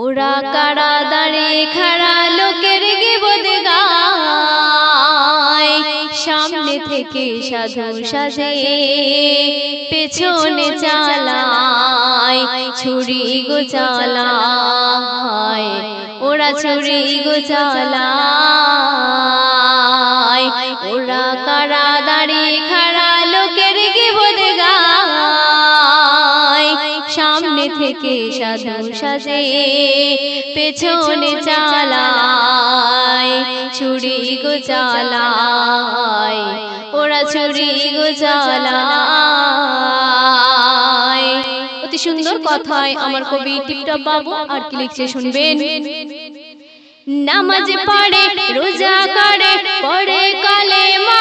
ওরা কারা দাঁড়িয়ে খাড়া লোকের গিবত গায়, সামনে থেকে সাধু সাজে পেছনে চালায়, ছুরি গো চালায়, ওরা ছুরি গো চালায়। ওরা কারা দাঁড়িয়ে খাড়া লোকের গিবত গায়, সামনে থেকে সাধু সাজে পেছনে চালায়, ছুরি গো চালায়, ওরা ছুরি গো চালায়। অতি সুন্দর কথায় আমার কবি টিপটপ বাবু আর কি লিখছে শুনবেন। নামাজ পড়ে রোজা করে পড়ে কালেমা,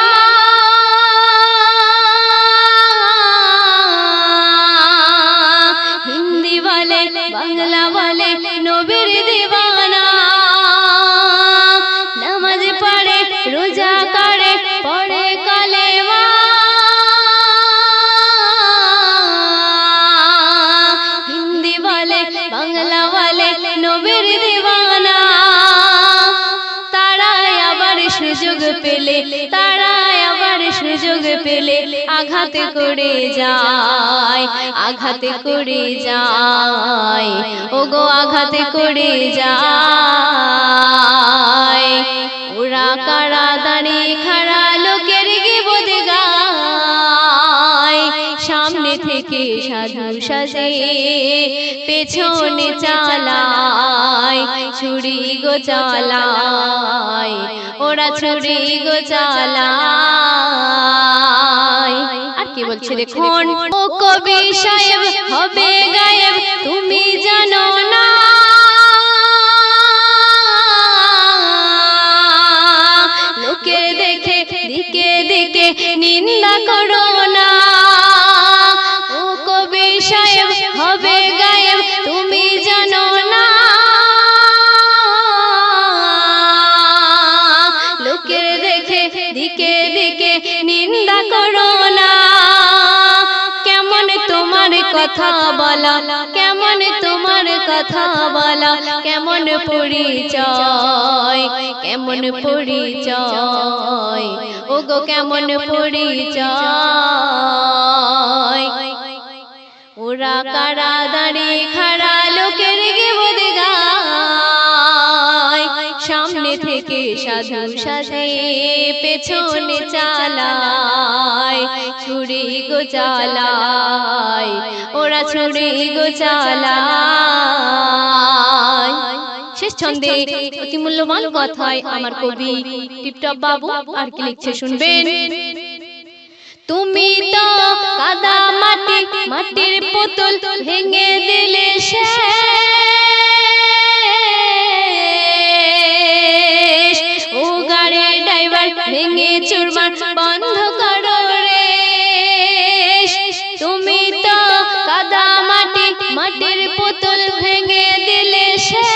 হিন্দি বলে বাংলা বলে নবীর দিওয়ানা। নামাজ পড়ে রোজা করে পড়ে কালেমা, হিন্দি বলে বাংলা বলে নবীর দিওয়ানা। সুযোগ পেলে তারা আবার সুযোগ পেলে আঘাত করে যায়, আঘাত করে যায়, ওগো আঘাত করে যায়। ওরা কারা দাঁড়িয়ে খাড়া লোকের গিবত গায়, সামনে থেকে সাধু সাজে পেছনে চালায়, ছুরি গো চালায়, ওরা ছুরি গো চালায়। আর কি বলছে দেখুন। ও কবি সাহেব হবে গায়েব তুমি জানো না, লোকের দেখে দিকে দিকে নিন্দা করো না। ও কবি সাহেব হবে গায়েব তুমি জানো না, লোকের দেখে দিকে দিকে নিন্দা করো না। কেমন তোমার কথা বলা, কেমন তোমার কথা বলা, কেমন পরিচয়, কেমন পরিচয়, ওগো কেমন পরিচয়। ওরা কারা দাঁড়িয়ে খাড়া লোকের গিবত গায়, সামনে থেকে সাধু সাজে পেছনে চালায়, ছুরি গো চালায়, ওরা ছুরি গো চালায়। শেষ ছন্দে অতি মূল্যবান কথায় আমার কবি টিপটপ বাবু আর কি লিখছে শুনবেন। তুমি তো কাদা মাটি মাটির পুতুল ভেঙে দিলে শেষ, ও গাড়ির ড্রাইভার ভেঙে চুরমার বন্ধ করো রে। তুমি তো কাদা মাটি মাটির পুতুল ভেঙে দিলে শেষ,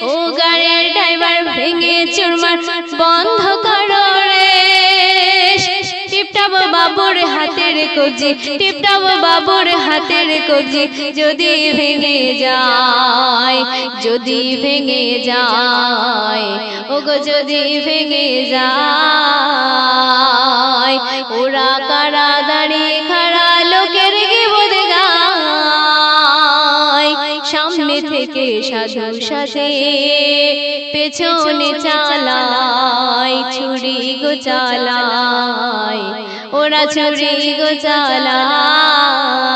ও গাড়ির ড্রাইভার ভেঙে চুরমার বন্ধ করো রে। টিপটপ বাবুর হাতের কবজি, টিপটপ বাবুর হাতের কবজি যদি ভেঙে যায়, যদি ভেঙে যায়, ওগো যদি ভেঙে যায়। ওরা কারা দাঁড়িয়ে খাড়া লোকের গিবত গায়, সামনে থেকে সাধু সাজে পেছনে চালায়, ছুরি গো চালায়, ওরা ছুরি গো চালায়।